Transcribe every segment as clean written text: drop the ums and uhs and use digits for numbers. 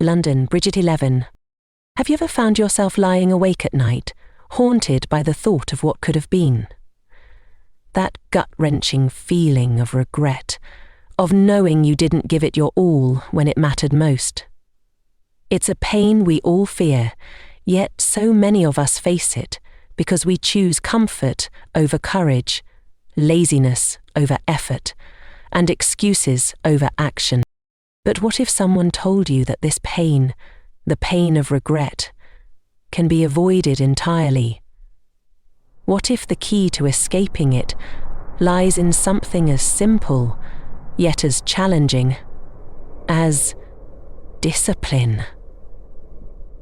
London, Bridget 11. Have you ever found yourself lying awake at night, haunted by the thought of what could have been? That gut-wrenching feeling of regret, of knowing you didn't give it your all when it mattered most. It's a pain we all fear, yet so many of us face it because we choose comfort over courage, laziness over effort, and excuses over action. But what if someone told you that this pain, the pain of regret, can be avoided entirely? What if the key to escaping it lies in something as simple, yet as challenging, as discipline?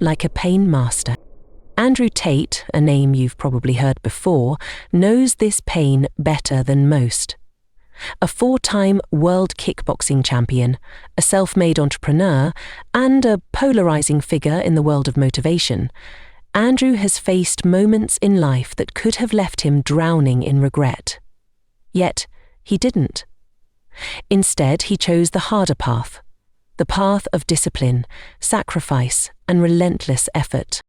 Like a pain master. Andrew Tate, a name you've probably heard before, knows this pain better than most. A 4-time world kickboxing champion, a self-made entrepreneur, and a polarizing figure in the world of motivation, Andrew has faced moments in life that could have left him drowning in regret. Yet, he didn't. Instead, he chose the harder path, the path of discipline, sacrifice, and relentless effort.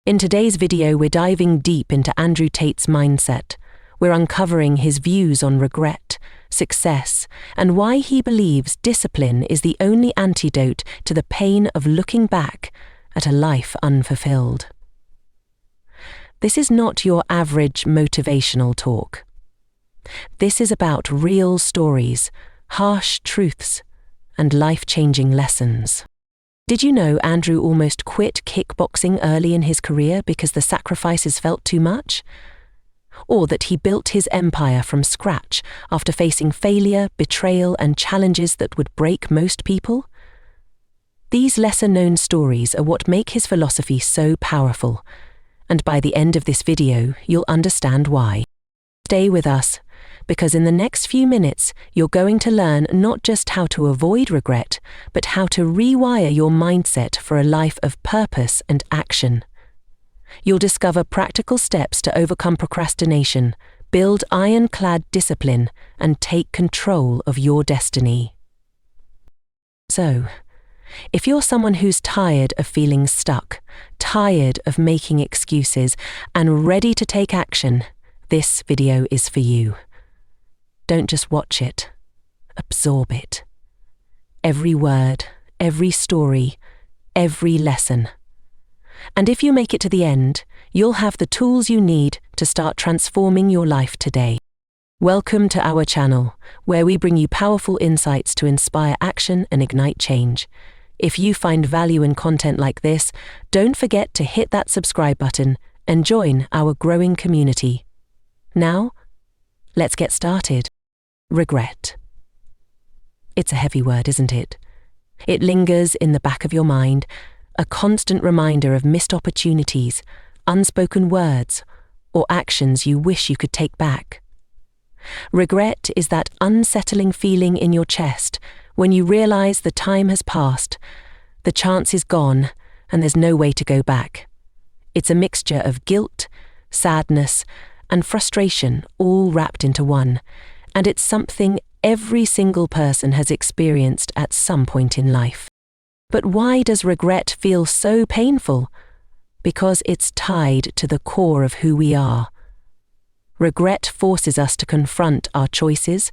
In today's video, we're diving deep into Andrew Tate's mindset. We're uncovering his views on regret, success, and why he believes discipline is the only antidote to the pain of looking back at a life unfulfilled. This is not your average motivational talk. This is about real stories, harsh truths, and life-changing lessons. Did you know Andrew almost quit kickboxing early in his career because the sacrifices felt too much? Or that he built his empire from scratch after facing failure, betrayal, and challenges that would break most people? These lesser-known stories are what make his philosophy so powerful, and by the end of this video, you'll understand why. Stay with us, because in the next few minutes, you're going to learn not just how to avoid regret, but how to rewire your mindset for a life of purpose and action. You'll discover practical steps to overcome procrastination, build ironclad discipline, and take control of your destiny. So, if you're someone who's tired of feeling stuck, tired of making excuses, and ready to take action, this video is for you. Don't just watch it, absorb it. Every word, every story, every lesson. And if you make it to the end, you'll have the tools you need to start transforming your life today. Welcome to our channel, where we bring you powerful insights to inspire action and ignite change. If you find value in content like this, don't forget to hit that subscribe button and join our growing community. Now, let's get started. Regret. It's a heavy word, isn't it? It lingers in the back of your mind, a constant reminder of missed opportunities, unspoken words, or actions you wish you could take back. Regret is that unsettling feeling in your chest when you realize the time has passed, the chance is gone, and there's no way to go back. It's a mixture of guilt, sadness, and frustration all wrapped into one, and it's something every single person has experienced at some point in life. But why does regret feel so painful? Because it's tied to the core of who we are. Regret forces us to confront our choices,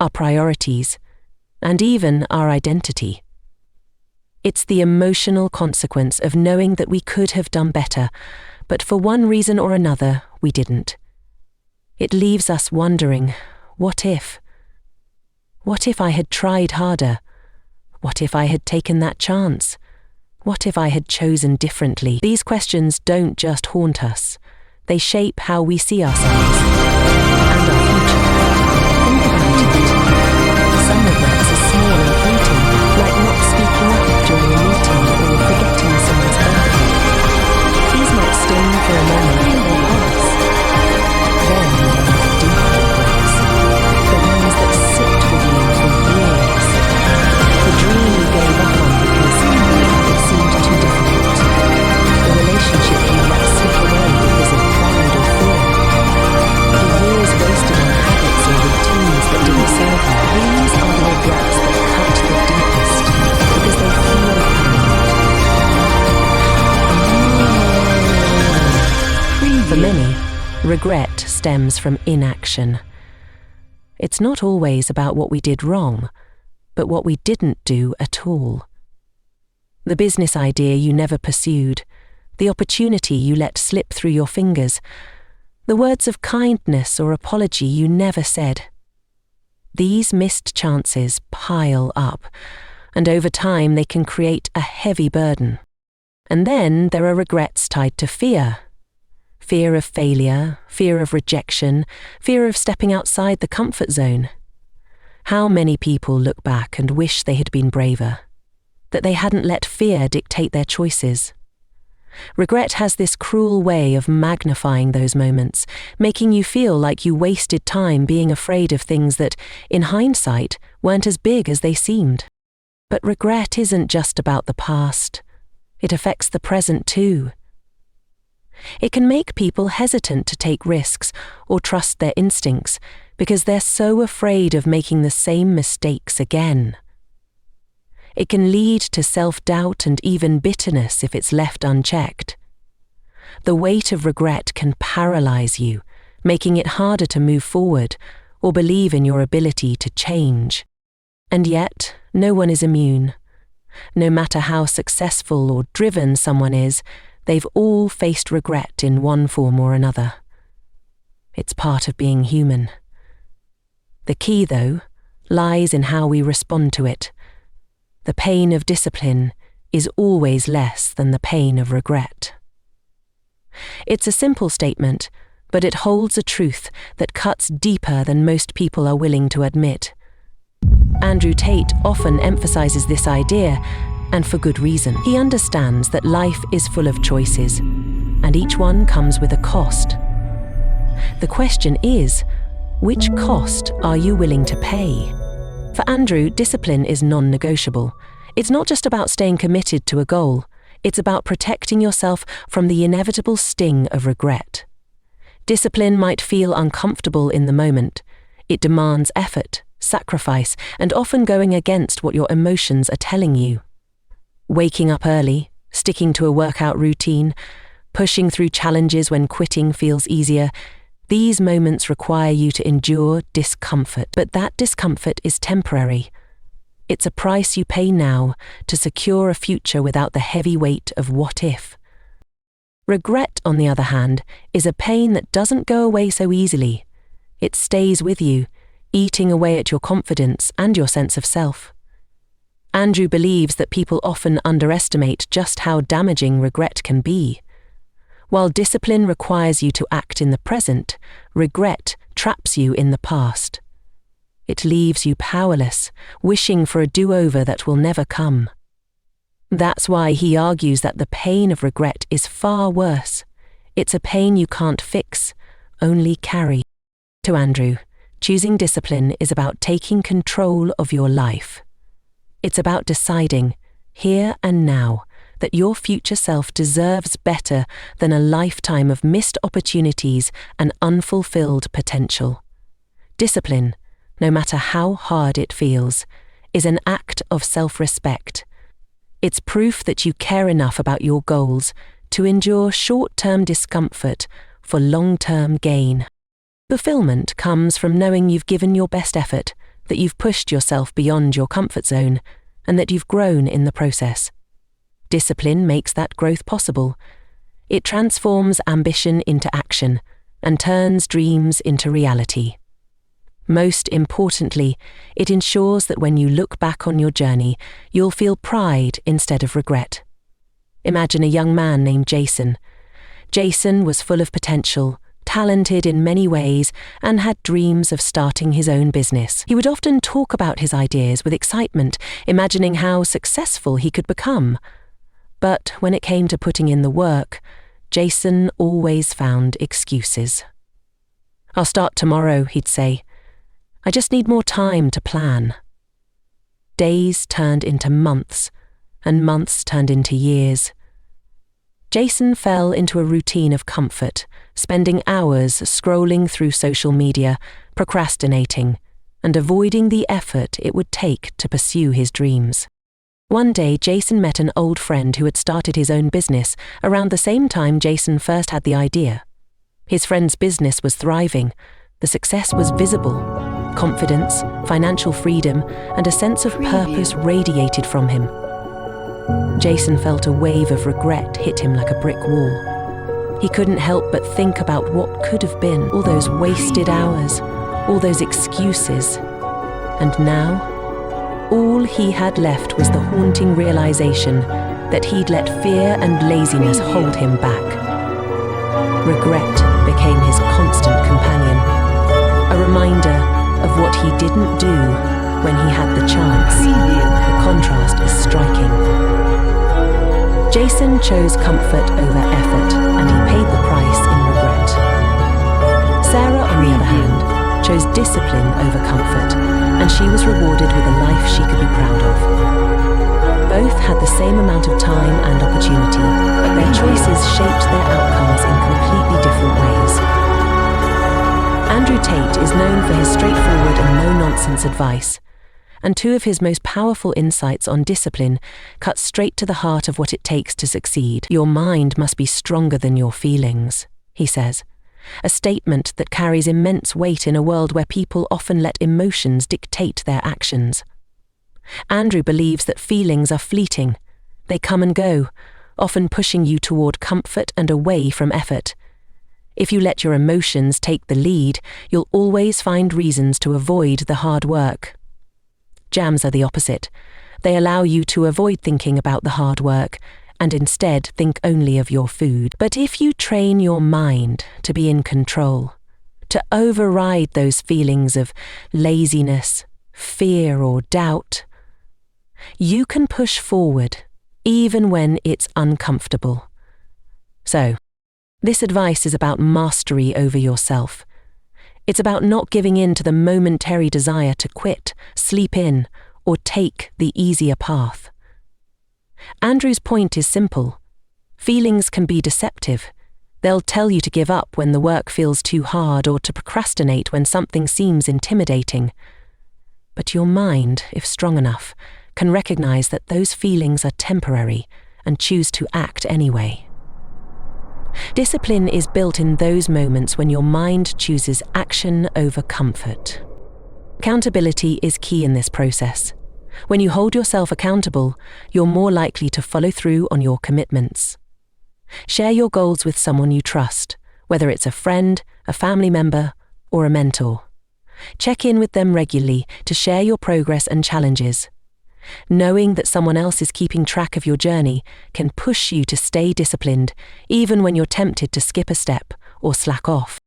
our priorities, and even our identity. It's the emotional consequence of knowing that we could have done better, but for one reason or another, we didn't. It leaves us wondering, what if? What if I had tried harder? What if I had taken that chance? What if I had chosen differently? These questions don't just haunt us. They shape how we see ourselves and our future. Think about it. Some regrets are small and fleeting, like not speaking up during a meeting or forgetting someone's birthday. These might sting for a moment or pass. Then there are deeper regrets, the ones that sit with you for years. The dream you gave up on because it seemed too difficult. The relationship you let slip away because of pride or fear. The years wasted on habits or routines that didn't serve For many, regret stems from inaction. It's not always about what we did wrong, but what we didn't do at all. The business idea you never pursued, the opportunity you let slip through your fingers, the words of kindness or apology you never said. These missed chances pile up, and over time they can create a heavy burden. And then there are regrets tied to fear. Fear of failure, fear of rejection, fear of stepping outside the comfort zone. How many people look back and wish they had been braver, that they hadn't let fear dictate their choices. Regret has this cruel way of magnifying those moments, making you feel like you wasted time being afraid of things that, in hindsight, weren't as big as they seemed. But regret isn't just about the past. It affects the present too. It can make people hesitant to take risks or trust their instincts because they're so afraid of making the same mistakes again. It can lead to self-doubt and even bitterness if it's left unchecked. The weight of regret can paralyze you, making it harder to move forward or believe in your ability to change. And yet, no one is immune. No matter how successful or driven someone is, they've all faced regret in one form or another. It's part of being human. The key, though, lies in how we respond to it. The pain of discipline is always less than the pain of regret. It's a simple statement, but it holds a truth that cuts deeper than most people are willing to admit. Andrew Tate often emphasizes this idea, and for good reason. He understands that life is full of choices, and each one comes with a cost. The question is, which cost are you willing to pay? For Andrew, discipline is non-negotiable. It's not just about staying committed to a goal, it's about protecting yourself from the inevitable sting of regret. Discipline might feel uncomfortable in the moment. It demands effort, sacrifice, and often going against what your emotions are telling you. Waking up early, sticking to a workout routine, pushing through challenges when quitting feels easier, these moments require you to endure discomfort. But that discomfort is temporary. It's a price you pay now to secure a future without the heavy weight of what if. Regret, on the other hand, is a pain that doesn't go away so easily. It stays with you, eating away at your confidence and your sense of self. Andrew believes that people often underestimate just how damaging regret can be. While discipline requires you to act in the present, regret traps you in the past. It leaves you powerless, wishing for a do-over that will never come. That's why he argues that the pain of regret is far worse. It's a pain you can't fix, only carry. To Andrew, choosing discipline is about taking control of your life. It's about deciding, here and now, that your future self deserves better than a lifetime of missed opportunities and unfulfilled potential. Discipline, no matter how hard it feels, is an act of self-respect. It's proof that you care enough about your goals to endure short-term discomfort for long-term gain. Fulfillment comes from knowing you've given your best effort, that you've pushed yourself beyond your comfort zone, and that you've grown in the process. Discipline makes that growth possible. It transforms ambition into action and turns dreams into reality. Most importantly, it ensures that when you look back on your journey, you'll feel pride instead of regret. Imagine a young man named Jason. Jason was full of potential, talented in many ways, and had dreams of starting his own business. He would often talk about his ideas with excitement, imagining how successful he could become. But when it came to putting in the work, Jason always found excuses. "I'll start tomorrow," he'd say. "I just need more time to plan." Days turned into months, and months turned into years. Jason fell into a routine of comfort, spending hours scrolling through social media, procrastinating, and avoiding the effort it would take to pursue his dreams. One day, Jason met an old friend who had started his own business around the same time Jason first had the idea. His friend's business was thriving, the success was visible. Confidence, financial freedom, and a sense of purpose radiated from him. Jason felt a wave of regret hit him like a brick wall. He couldn't help but think about what could have been, all those wasted hours, all those excuses. And now, all he had left was the haunting realization that he'd let fear and laziness hold him back. Regret became his constant companion, a reminder of what he didn't do when he had the chance. The contrast is striking. Jason chose comfort over effort, and he paid the price in regret. Sarah, on the other hand, chose discipline over comfort, and she was rewarded with a life she could be proud of. Both had the same amount of time and opportunity, but their choices shaped their outcomes in completely different ways. Andrew Tate is known for his straightforward and no-nonsense advice, and two of his most powerful insights on discipline cut straight to the heart of what it takes to succeed. Your mind must be stronger than your feelings, he says, a statement that carries immense weight in a world where people often let emotions dictate their actions. Andrew believes that feelings are fleeting. They come and go, often pushing you toward comfort and away from effort. If you let your emotions take the lead, you'll always find reasons to avoid the hard work. Jams are the opposite. They allow you to avoid thinking about the hard work and instead think only of your food. But if you train your mind to be in control, to override those feelings of laziness, fear, or doubt, you can push forward even when it's uncomfortable. So, this advice is about mastery over yourself. It's about not giving in to the momentary desire to quit, sleep in, or take the easier path. Andrew's point is simple. Feelings can be deceptive. They'll tell you to give up when the work feels too hard or to procrastinate when something seems intimidating. But your mind, if strong enough, can recognize that those feelings are temporary and choose to act anyway. Discipline is built in those moments when your mind chooses action over comfort. Accountability is key in this process. When you hold yourself accountable, you're more likely to follow through on your commitments. Share your goals with someone you trust, whether it's a friend, a family member, or a mentor. Check in with them regularly to share your progress and challenges. Knowing that someone else is keeping track of your journey can push you to stay disciplined, even when you're tempted to skip a step or slack off.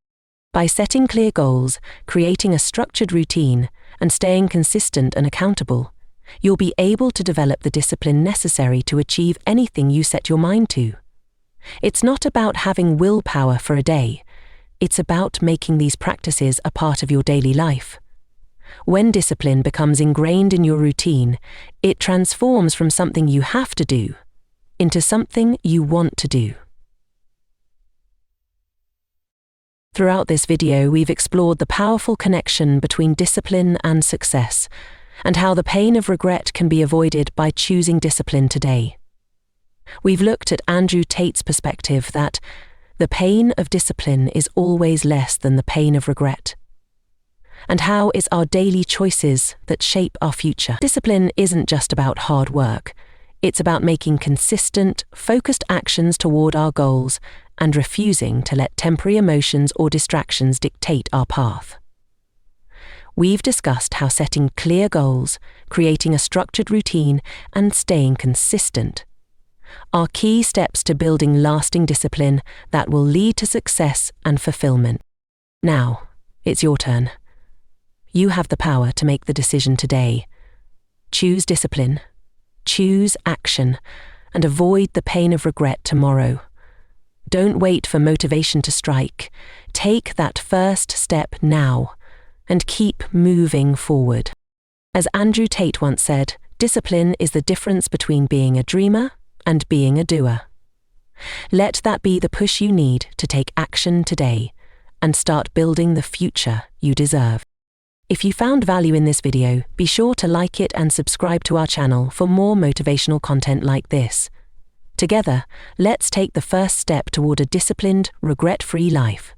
By setting clear goals, creating a structured routine, and staying consistent and accountable, you'll be able to develop the discipline necessary to achieve anything you set your mind to. It's not about having willpower for a day. It's about making these practices a part of your daily life. When discipline becomes ingrained in your routine, it transforms from something you have to do into something you want to do. Throughout this video, we've explored the powerful connection between discipline and success, and how the pain of regret can be avoided by choosing discipline today. We've looked at Andrew Tate's perspective that the pain of discipline is always less than the pain of regret, and how it's our daily choices that shape our future. Discipline isn't just about hard work. It's about making consistent, focused actions toward our goals and refusing to let temporary emotions or distractions dictate our path. We've discussed how setting clear goals, creating a structured routine, and staying consistent are key steps to building lasting discipline that will lead to success and fulfillment. Now, it's your turn. You have the power to make the decision today. Choose discipline, choose action, and avoid the pain of regret tomorrow. Don't wait for motivation to strike. Take that first step now, and keep moving forward. As Andrew Tate once said, discipline is the difference between being a dreamer and being a doer. Let that be the push you need to take action today and start building the future you deserve. If you found value in this video, be sure to like it and subscribe to our channel for more motivational content like this. Together, let's take the first step toward a disciplined, regret-free life.